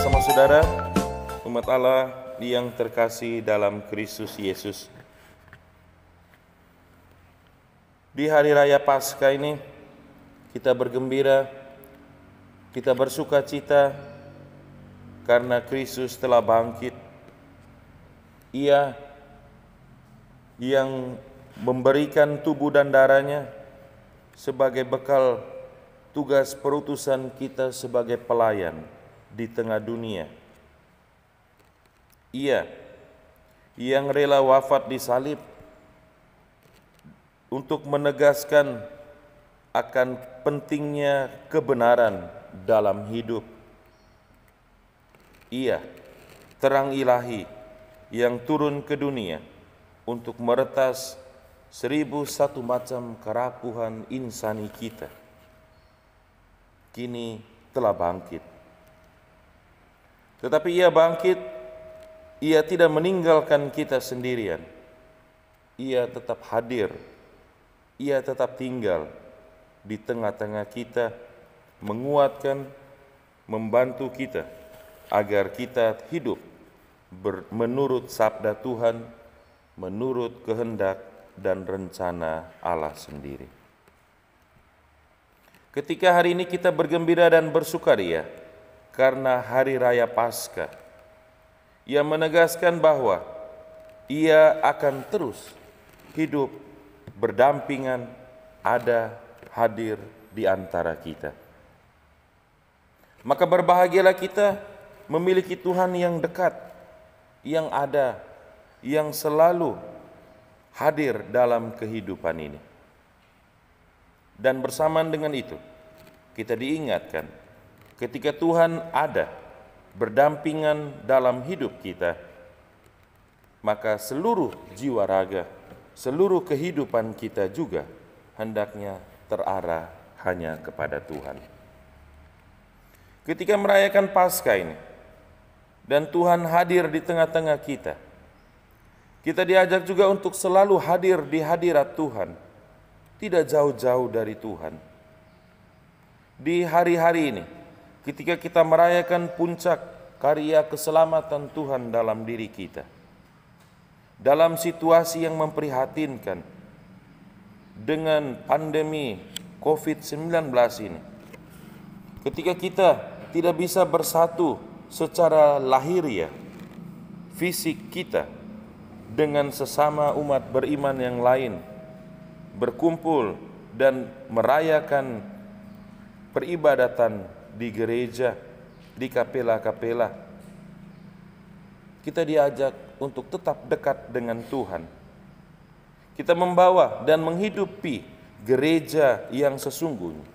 sama saudara, umat Allah yang terkasih dalam Kristus Yesus. Di hari raya Paskah ini, kita bergembira, kita bersuka cita karena Kristus telah bangkit. Ia yang memberikan tubuh dan darahnya sebagai bekal tugas perutusan kita sebagai pelayan di tengah dunia. Ia yang rela wafat di salib untuk menegaskan akan pentingnya kebenaran dalam hidup. Ia terang ilahi yang turun ke dunia untuk meretas 1001 macam kerapuhan insani kita. Kini telah bangkit. Tetapi ia bangkit, ia tidak meninggalkan kita sendirian. Ia tetap hadir, ia tetap tinggal di tengah-tengah kita, menguatkan, membantu kita agar kita hidup menurut sabda Tuhan, menurut kehendak dan rencana Allah sendiri. Ketika hari ini kita bergembira dan bersukaria karena hari raya Paskah, ia menegaskan bahwa ia akan terus hidup berdampingan, ada, hadir di antara kita. Maka berbahagialah kita memiliki Tuhan yang dekat, yang ada, yang selalu hadir dalam kehidupan ini. Dan bersamaan dengan itu, kita diingatkan ketika Tuhan ada berdampingan dalam hidup kita, maka seluruh jiwa raga, seluruh kehidupan kita juga hendaknya terarah hanya kepada Tuhan. Ketika merayakan Paskah ini, dan Tuhan hadir di tengah-tengah kita, kita diajak juga untuk selalu hadir di hadirat Tuhan, tidak jauh-jauh dari Tuhan. Di hari-hari ini, ketika kita merayakan puncak karya keselamatan Tuhan dalam diri kita, dalam situasi yang memprihatinkan dengan pandemi COVID-19 ini, ketika kita tidak bisa bersatu secara lahiriah, fisik kita dengan sesama umat beriman yang lain, berkumpul dan merayakan peribadatan di gereja, di kapela-kapela, kita diajak untuk tetap dekat dengan Tuhan. Kita membawa dan menghidupi gereja yang sesungguhnya,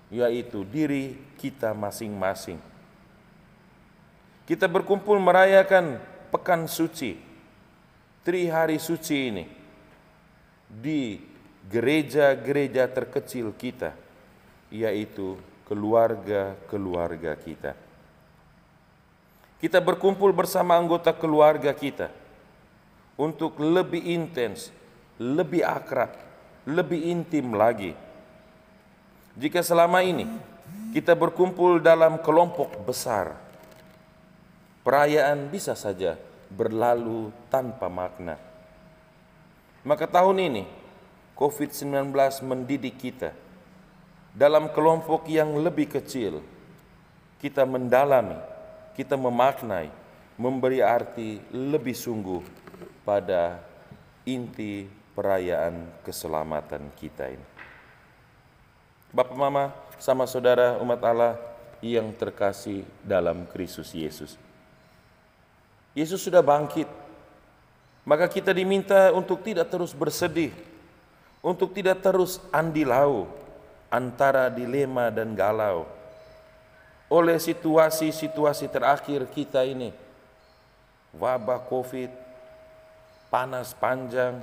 yaitu diri kita masing-masing. Kita berkumpul merayakan pekan suci, Trihari Suci ini, di gereja-gereja terkecil kita, yaitu keluarga-keluarga kita. Kita berkumpul bersama anggota keluarga kita untuk lebih intens, lebih akrab, lebih intim lagi. Jika selama ini kita berkumpul dalam kelompok besar, perayaan bisa saja berlalu tanpa makna. Maka tahun ini COVID-19 mendidik kita dalam kelompok yang lebih kecil, kita mendalami, kita memaknai, memberi arti lebih sungguh pada inti perayaan keselamatan kita ini. Bapak, Mama, sama saudara umat Allah yang terkasih dalam Kristus Yesus. Yesus sudah bangkit, maka kita diminta untuk tidak terus bersedih, untuk tidak terus andilau antara dilema dan galau oleh situasi-situasi terakhir kita ini, wabah COVID, panas panjang,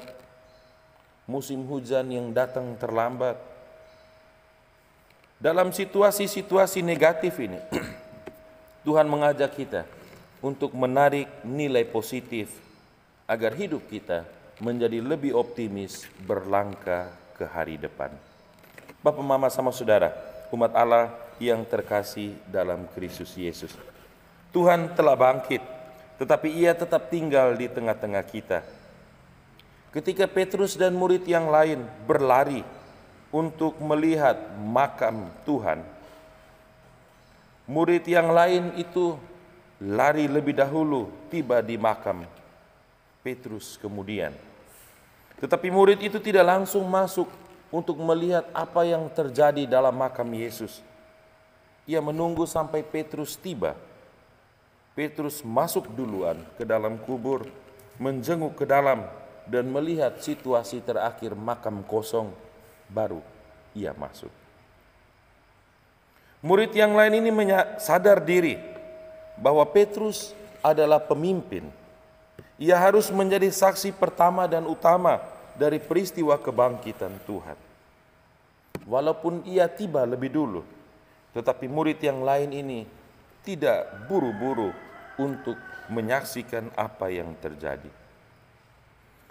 musim hujan yang datang terlambat. Dalam situasi-situasi negatif ini, Tuhan mengajak kita untuk menarik nilai positif agar hidup kita menjadi lebih optimis berlangkah ke hari depan. Bapak, Mama, sama saudara, umat Allah yang terkasih dalam Kristus Yesus. Tuhan telah bangkit, tetapi ia tetap tinggal di tengah-tengah kita. Ketika Petrus dan murid yang lain berlari untuk melihat makam Tuhan, murid yang lain itu lari lebih dahulu tiba di makam Petrus kemudian. Tetapi murid itu tidak langsung masuk untuk melihat apa yang terjadi dalam makam Yesus. Ia menunggu sampai Petrus tiba. Petrus masuk duluan ke dalam kubur, menjenguk ke dalam dan melihat situasi terakhir makam kosong, baru ia masuk. Murid yang lain ini sadar diri bahwa Petrus adalah pemimpin. Ia harus menjadi saksi pertama dan utama dari peristiwa kebangkitan Tuhan. Walaupun ia tiba lebih dulu, tetapi murid yang lain ini tidak buru-buru untuk menyaksikan apa yang terjadi.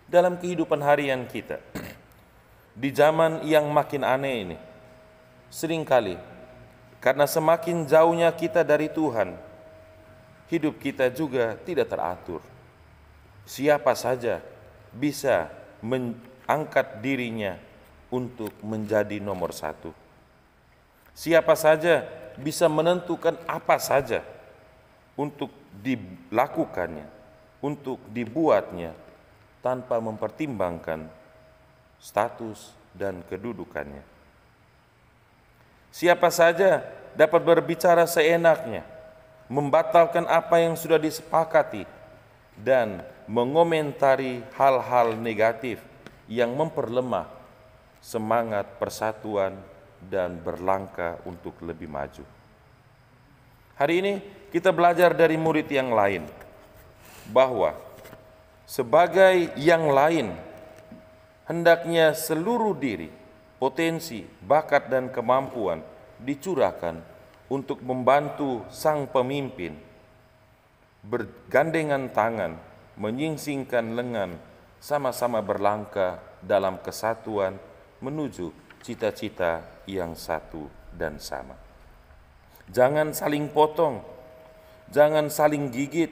Dalam kehidupan harian kita, di zaman yang makin aneh ini, seringkali karena semakin jauhnya kita dari Tuhan, hidup kita juga tidak teratur. Siapa saja bisa mengangkat dirinya untuk menjadi nomor satu. Siapa saja bisa menentukan apa saja untuk dilakukannya, untuk dibuatnya, tanpa mempertimbangkan status dan kedudukannya. Siapa saja dapat berbicara seenaknya, membatalkan apa yang sudah disepakati, dan mengomentari hal-hal negatif yang memperlemah semangat persatuan dan berlangkah untuk lebih maju. Hari ini kita belajar dari murid yang lain bahwa sebagai yang lain hendaknya seluruh diri, potensi, bakat dan kemampuan dicurahkan untuk membantu sang pemimpin, bergandengan tangan, menyingsingkan lengan, sama-sama berlangkah dalam kesatuan menuju cita-cita yang satu dan sama. Jangan saling potong, jangan saling gigit,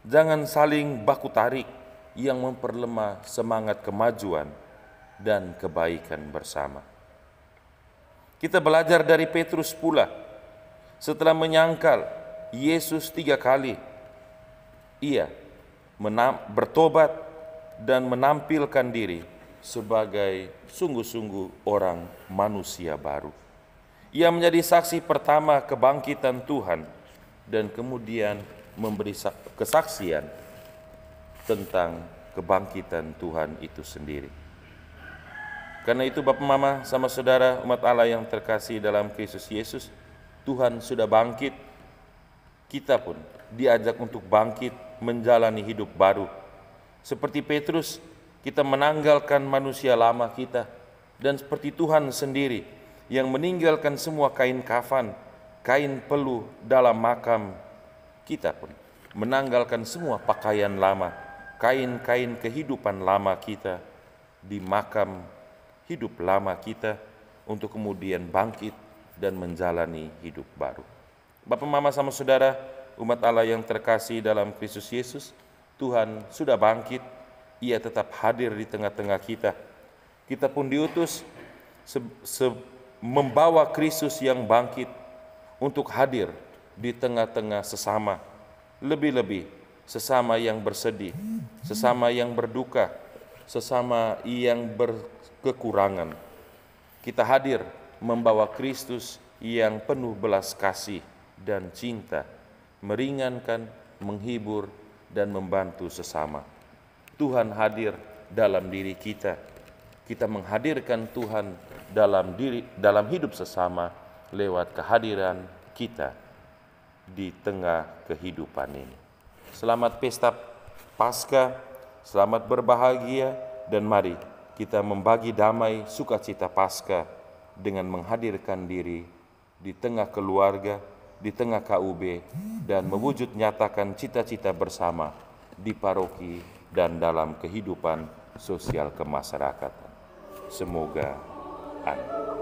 jangan saling baku tarik yang memperlemah semangat kemajuan dan kebaikan bersama. Kita belajar dari Petrus pula. Setelah menyangkal Yesus 3 kali, ia bertobat dan menampilkan diri sebagai sungguh-sungguh orang manusia baru. Ia menjadi saksi pertama kebangkitan Tuhan dan kemudian memberi kesaksian tentang kebangkitan Tuhan itu sendiri. Karena itu Bapak Mama sama saudara umat Allah yang terkasih dalam Kristus Yesus, Tuhan sudah bangkit, kita pun diajak untuk bangkit menjalani hidup baru. Seperti Petrus, kita menanggalkan manusia lama kita, dan seperti Tuhan sendiri yang meninggalkan semua kain kafan, kain peluh dalam makam, kita pun menanggalkan semua pakaian lama, kain-kain kehidupan lama kita di makam hidup lama kita untuk kemudian bangkit dan menjalani hidup baru. Bapak, Mama, sama saudara, umat Allah yang terkasih dalam Kristus Yesus, Tuhan sudah bangkit, ia tetap hadir di tengah-tengah kita. Kita pun diutus membawa Kristus yang bangkit untuk hadir di tengah-tengah sesama, lebih-lebih sesama yang bersedih, sesama yang berduka, sesama yang berkekurangan. Kita hadir membawa Kristus yang penuh belas kasih dan cinta, meringankan, menghibur, dan membantu sesama. Tuhan hadir dalam diri kita. Kita menghadirkan Tuhan dalam hidup sesama lewat kehadiran kita di tengah kehidupan ini. Selamat pesta Paskah, selamat berbahagia, dan mari kita membagi damai sukacita Paskah dengan menghadirkan diri di tengah keluarga, di tengah KUB, dan mewujud nyatakan cita-cita bersama di paroki dan dalam kehidupan sosial kemasyarakatan. Semoga amin.